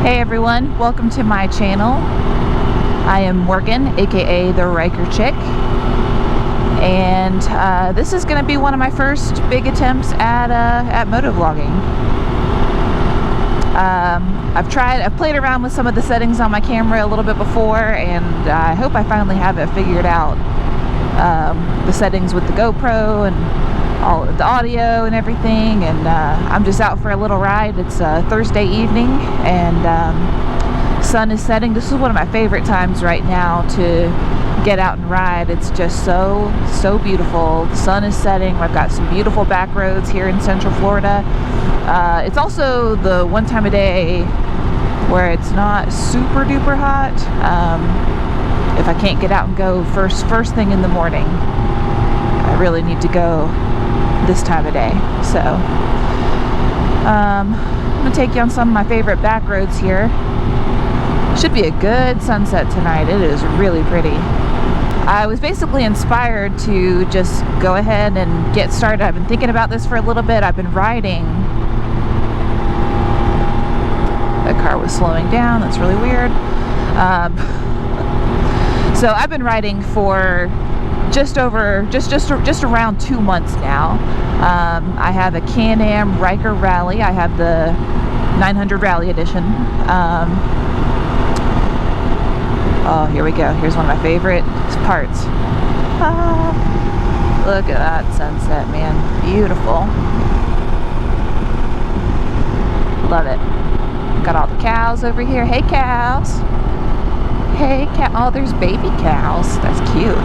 Hey everyone, welcome to my channel. I am Morgan, aka the Ryker Chick, and this is going to be one of my first big attempts at motovlogging. I've played around with some of the settings on my camera a little bit before, and I hope I finally have it figured out. The settings with the GoPro and all of the audio and everything, and I'm just out for a little ride. It's Thursday evening, and sun is setting. This is one of my favorite times right now to get out and ride. It's just so beautiful. The sun is setting. I've got some beautiful back roads here in Central Florida. It's also the one time of day where it's not super duper hot. If I can't get out and go first thing in the morning, I really need to go this time of day. So I'm gonna take you on some of my favorite back roads here. Should be a good sunset tonight. It is really pretty. I was basically inspired to just go ahead and get started. I've been thinking about this for a little bit. I've been riding. That car was slowing down. That's really weird. So I've been riding for just around 2 months now. I have a Can-Am Ryker Rally. I have the 900 Rally Edition. Oh, here we go. Here's one of my favorite parts. Look at that sunset, man. Beautiful. Love it. Got all the cows over here. Hey, cows. Hey, cow. Oh, there's baby cows. That's cute.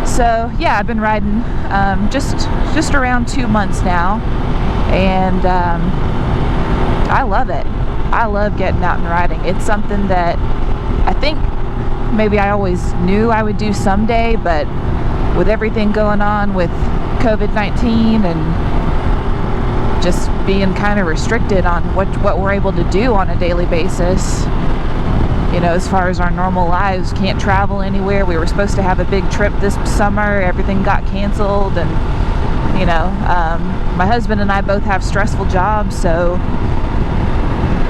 So yeah, I've been riding just around 2 months now, and I love it. I love getting out and riding. It's something that I think maybe I always knew I would do someday, but with everything going on with COVID-19 and just being kind of restricted on what we're able to do on a daily basis, you know, as far as our normal lives, can't travel anywhere. We were supposed to have a big trip this summer. Everything got canceled, and you know, my husband and I both have stressful jobs. So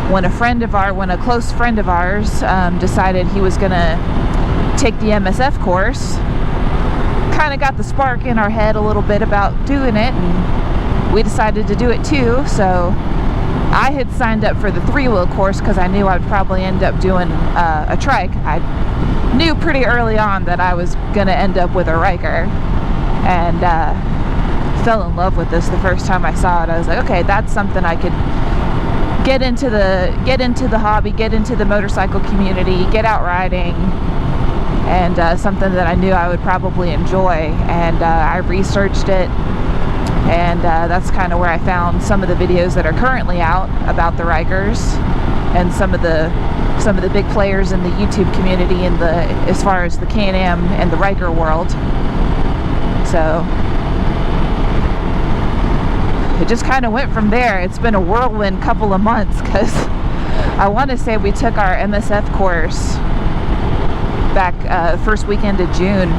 when a close friend of ours decided he was gonna take the MSF course, kind of got the spark in our head a little bit about doing it, and we decided to do it too. So I had signed up for the 3-wheel course because I knew I would probably end up doing a trike. I knew pretty early on that I was going to end up with a Ryker, and fell in love with this the first time I saw it. I was like, okay, that's something I could get into the hobby, get into the motorcycle community, get out riding, and something that I knew I would probably enjoy. And I researched it. And that's kind of where I found some of the videos that are currently out about the Rykers, and some of the big players in the YouTube community as far as the Can-Am and the Ryker world. So it just kind of went from there. It's been a whirlwind couple of months, because I want to say we took our MSF course back first weekend of June.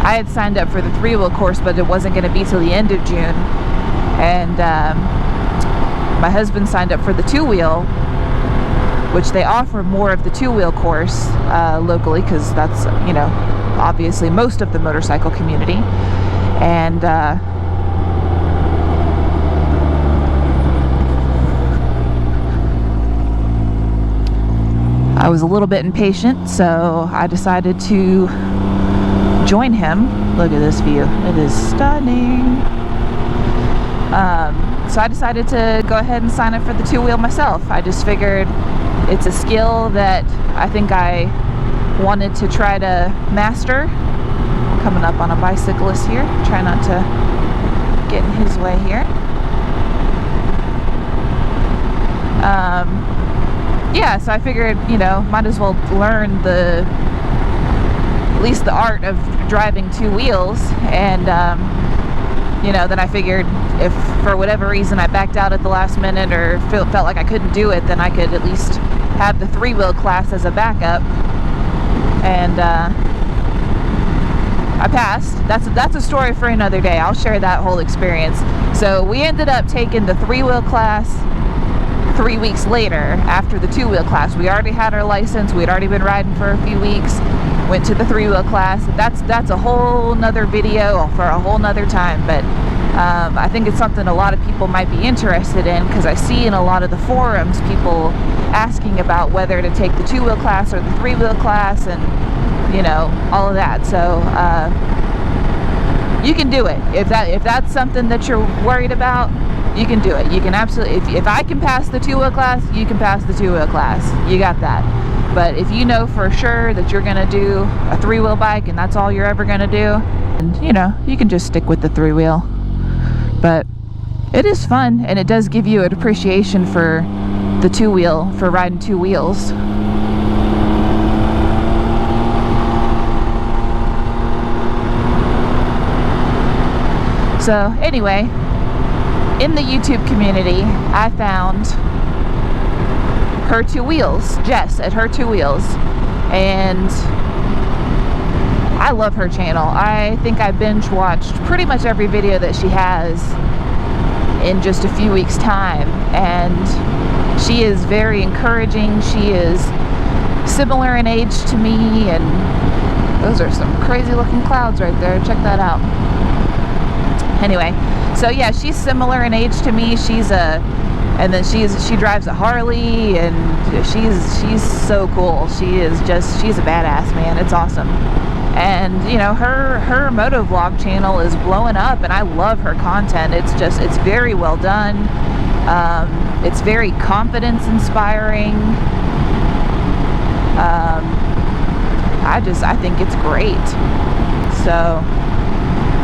I had signed up for the 3-wheel course, but it wasn't going to be till the end of June. And my husband signed up for the 2-wheel, which they offer more of the 2-wheel course locally, because that's, you know, obviously most of the motorcycle community. And I was a little bit impatient, so I decided to join him. Look at this view. It is stunning. So I decided to go ahead and sign up for the 2-wheel myself. I just figured it's a skill that I think I wanted to try to master. Coming up on a bicyclist here. Try not to get in his way here. Yeah, so I figured, you know, might as well learn at least the art of driving 2 wheels. And you know, then I figured if for whatever reason I backed out at the last minute or felt like I couldn't do it, then I could at least have the 3-wheel class as a backup. And I passed. That's a story for another day. I'll share that whole experience. So we ended up taking the 3-wheel class 3 weeks later after the 2-wheel class. We already had our license. We'd already been riding for a few weeks. Went to the 3-wheel class. That's a whole nother video for a whole nother time, but I think it's something a lot of people might be interested in, because I see in a lot of the forums people asking about whether to take the 2-wheel class or the 3-wheel class, and you know, all of that. So you can do it. If that's something that you're worried about, you can do it. You can absolutely, if I can pass the 2-wheel class, you can pass the 2-wheel class. You got that. But if you know for sure that you're gonna do a 3-wheel bike and that's all you're ever gonna do, and you know, you can just stick with the 3-wheel. But it is fun, and it does give you an appreciation for the 2-wheel, for riding 2 wheels. So anyway, in the YouTube community, I found her 2 wheels, Jess at her 2 wheels, and I love her channel. I think I binge watched pretty much every video that she has in just a few weeks time, and she is very encouraging. She is similar in age to me, and those are some crazy looking clouds right there. Check that out. Anyway, so yeah, she's similar in age to me. And then she drives a Harley, and she's so cool. She's a badass, man. It's awesome. And you know, her motovlog channel is blowing up, and I love her content. It's very well done. It's very confidence inspiring. I think it's great. So,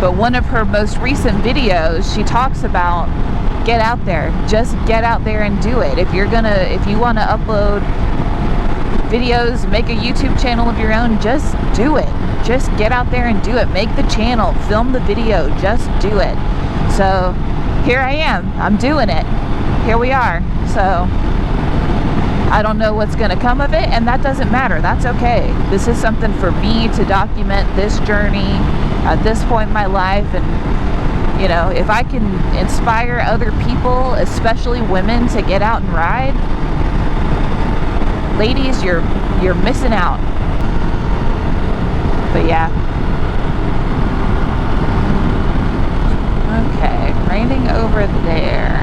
but one of her most recent videos, she talks about, get out there, just get out there and do it. If you want to upload videos, make a YouTube channel of your own, just do it. Just get out there and do it. Make the channel, film the video, just do it. So here I am, I'm doing it. Here we are. So I don't know what's going to come of it, and that doesn't matter. That's okay. This is something for me to document this journey at this point in my life. And you know, if I can inspire other people, especially women, to get out and ride, ladies, you're missing out. But yeah. Okay, raining over there.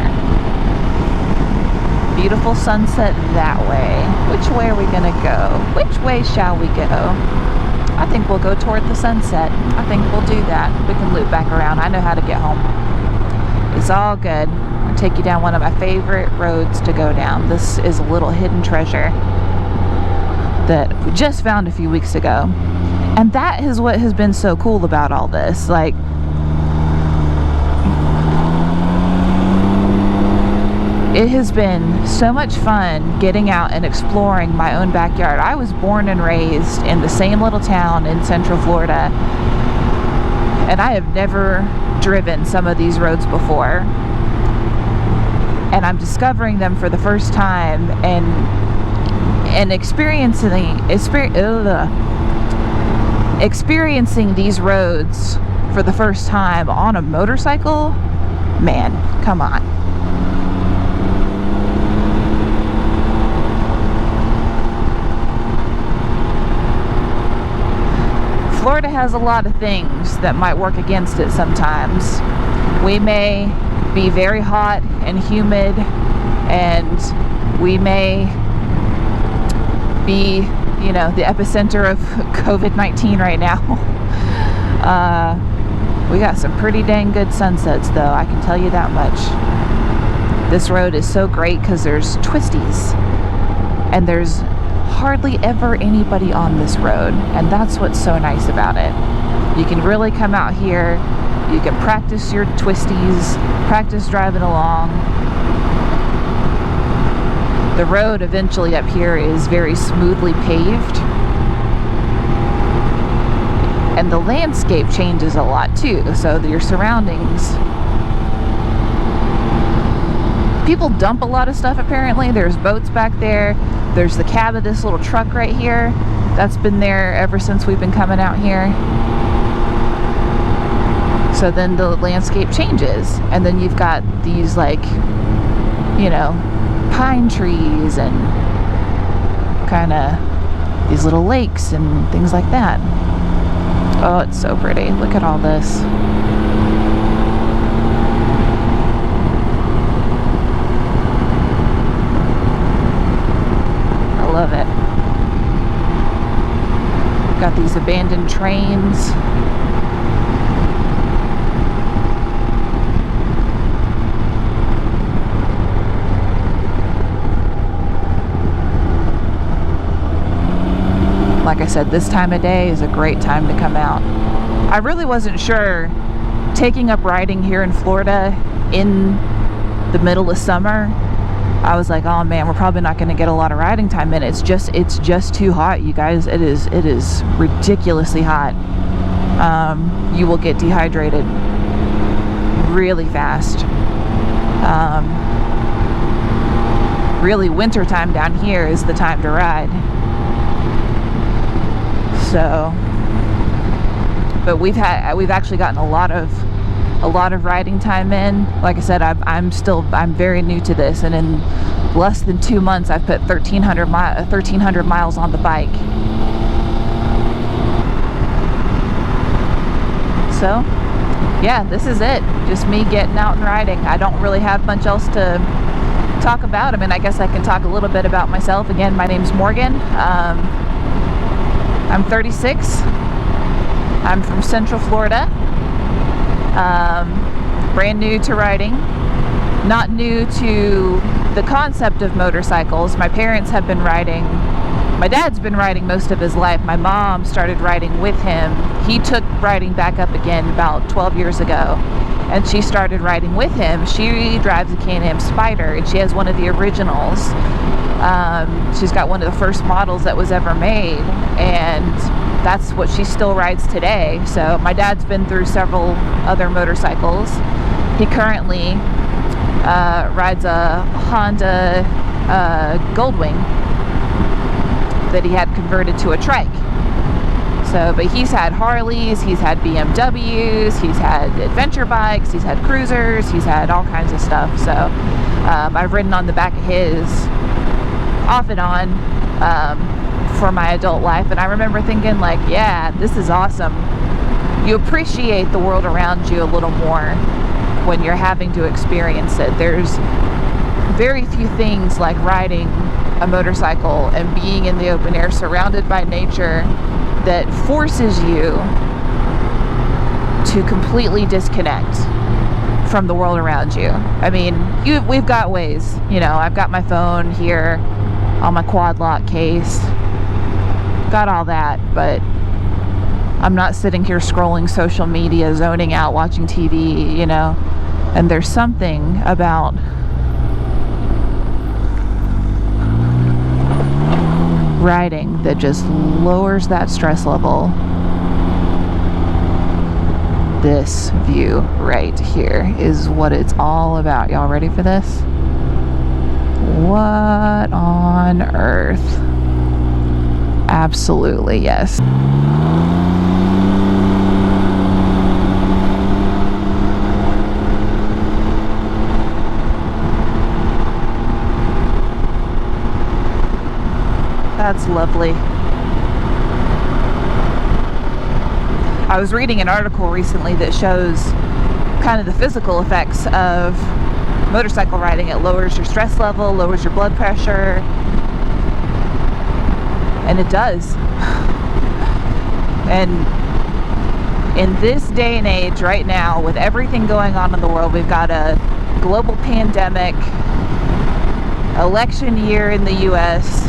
Beautiful sunset that way. Which way are we gonna go? Which way shall we go? I think we'll go toward the sunset. I think we'll do that. We can loop back around. I know how to get home. It's all good. I'll take you down one of my favorite roads to go down. This is a little hidden treasure that we just found a few weeks ago. And that is what has been so cool about all this. Like, it has been so much fun getting out and exploring my own backyard. I was born and raised in the same little town in Central Florida, and I have never driven some of these roads before. And I'm discovering them for the first time, and experiencing these roads for the first time on a motorcycle. Man, come on. Florida has a lot of things that might work against it sometimes. We may be very hot and humid, and we may be, you know, the epicenter of COVID-19 right now. We got some pretty dang good sunsets, though, I can tell you that much. This road is so great because there's twisties, and there's hardly ever anybody on this road, and that's what's so nice about it. You can really come out here, you can practice your twisties, practice driving along. The road eventually up here is very smoothly paved, and the landscape changes a lot too, so your surroundings. People dump a lot of stuff apparently. There's boats back there. There's the cab of this little truck right here. That's been there ever since we've been coming out here. So then the landscape changes, and then you've got these, like, you know, pine trees and kind of these little lakes and things like that. Oh, it's so pretty. Look at all this. I love it. Got these abandoned trains. Like I said, this time of day is a great time to come out. I really wasn't sure taking up riding here in Florida in the middle of summer. I was like, oh man, we're probably not going to get a lot of riding time in. It's just too hot, you guys. It is ridiculously hot. You will get dehydrated really fast. Really, wintertime down here is the time to ride. So, but we've actually gotten a lot of riding time in. Like I said, I'm very new to this, and in less than 2 months, I've put 1,300 miles on the bike. So, yeah, this is it. Just me getting out and riding. I don't really have much else to talk about. I mean, I guess I can talk a little bit about myself. Again, my name's Morgan. I'm 36. I'm from Central Florida. Brand new to riding. Not new to the concept of motorcycles. My parents have been riding. My dad's been riding most of his life. My mom started riding with him. He took riding back up again about 12 years ago, and she started riding with him. She drives a Can-Am Spider, and she has one of the originals. She's got one of the first models that was ever made, and that's what she still rides today. So my dad's been through several other motorcycles. He currently rides a Honda Goldwing that he had converted to a trike. So, but he's had Harleys, he's had BMWs, he's had adventure bikes, he's had cruisers, he's had all kinds of stuff. So I've ridden on the back of his off and on for my adult life, and I remember thinking like, yeah, this is awesome. You appreciate the world around you a little more when you're having to experience it. There's very few things like riding a motorcycle and being in the open air surrounded by nature that forces you to completely disconnect from the world around you. I mean, we've got ways, you know, I've got my phone here on my quad lock case, got all that, but I'm not sitting here scrolling social media, zoning out, watching TV, you know. And there's something about riding that just lowers that stress level. This view right here is what it's all about. Y'all ready for this? What on earth? Absolutely, yes. That's lovely. I was reading an article recently that shows kind of the physical effects of motorcycle riding. It lowers your stress level, lowers your blood pressure, and it does. And in this day and age right now, with everything going on in the world, we've got a global pandemic, election year in the US.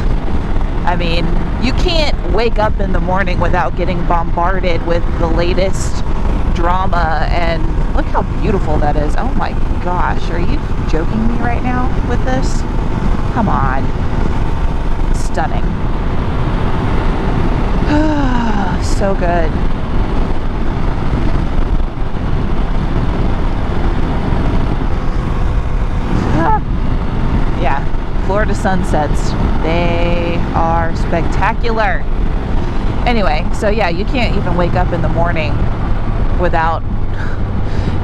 I mean, you can't wake up in the morning without getting bombarded with the latest drama, and look how beautiful that is. Oh my gosh, are you joking me right now with this? Come on. Stunning. So good. Yeah, Florida sunsets, they are spectacular. Anyway, so yeah, you can't even wake up in the morning without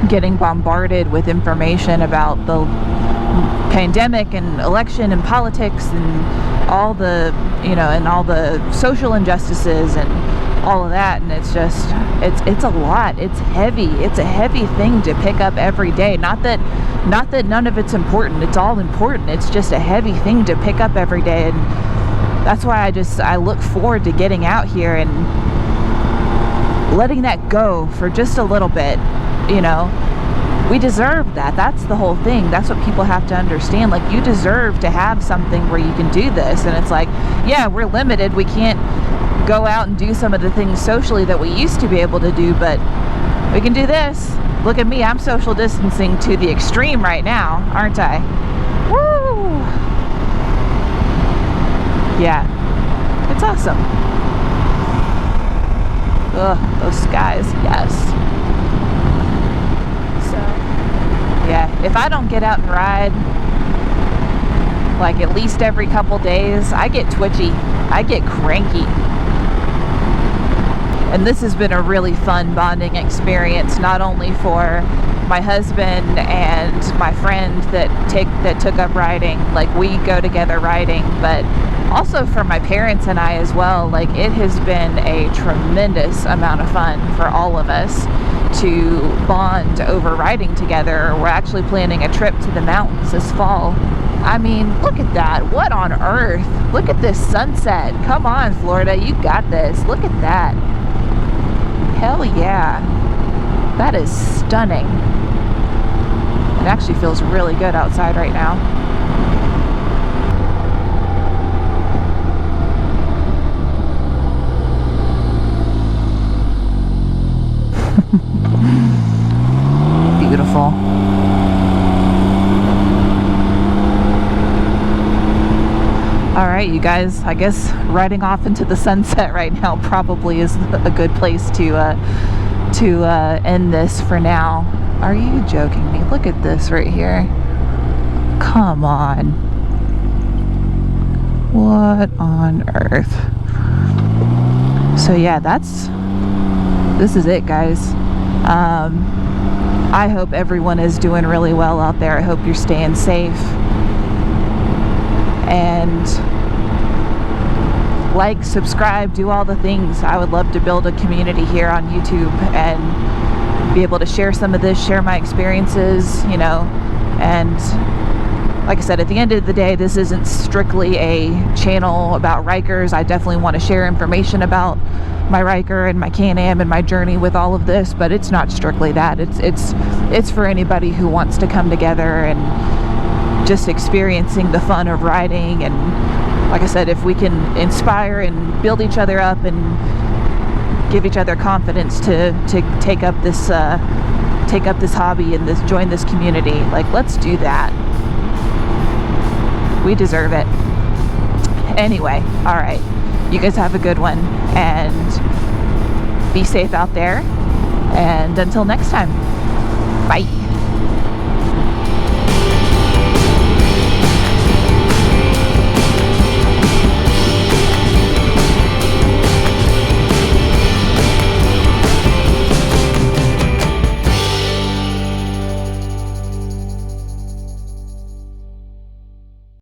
getting bombarded with information about the pandemic and election and politics and all the, you know, and all the social injustices and all of that, and it's just, it's a lot. It's heavy. It's a heavy thing to pick up every day. Not that none of it's important. It's all important. It's just a heavy thing to pick up every day, and that's why I look forward to getting out here and letting that go for just a little bit. You know, we deserve that. That's the whole thing. That's what people have to understand. Like, you deserve to have something where you can do this. And it's like, yeah, we're limited. We can't go out and do some of the things socially that we used to be able to do, but we can do this. Look at me. I'm social distancing to the extreme right now, aren't I? Woo! Yeah. It's awesome. Ugh, those skies. Yes. Yeah, if I don't get out and ride like at least every couple days, I get twitchy. I get cranky. And this has been a really fun bonding experience, not only for my husband and my friend that took up riding, like we go together riding, but also for my parents and I as well. Like, it has been a tremendous amount of fun for all of us to bond over riding together. We're actually planning a trip to the mountains this fall. I mean, look at that. What on earth? Look at this sunset. Come on, Florida, you got this. Look at that. Hell yeah. That is stunning. It actually feels really good outside right now. Beautiful. All right, you guys, I guess riding off into the sunset right now probably is a good place to end this for now. Are you joking me? Look at this right here. Come on. What on earth? So yeah, this is it, guys. I hope everyone is doing really well out there. I hope you're staying safe. And like, subscribe, do all the things. I would love to build a community here on YouTube and be able to share some of this, share my experiences, you know. And like I said, at the end of the day, this isn't strictly a channel about Rykers. I definitely want to share information about my Ryker and my Can-Am and my journey with all of this, but it's not strictly that. It's for anybody who wants to come together and just experiencing the fun of riding. And like I said, if we can inspire and build each other up and give each other confidence to take up this hobby and join this community, like, let's do that. We deserve it. Anyway, all right, you guys have a good one and be safe out there, and until next time, bye.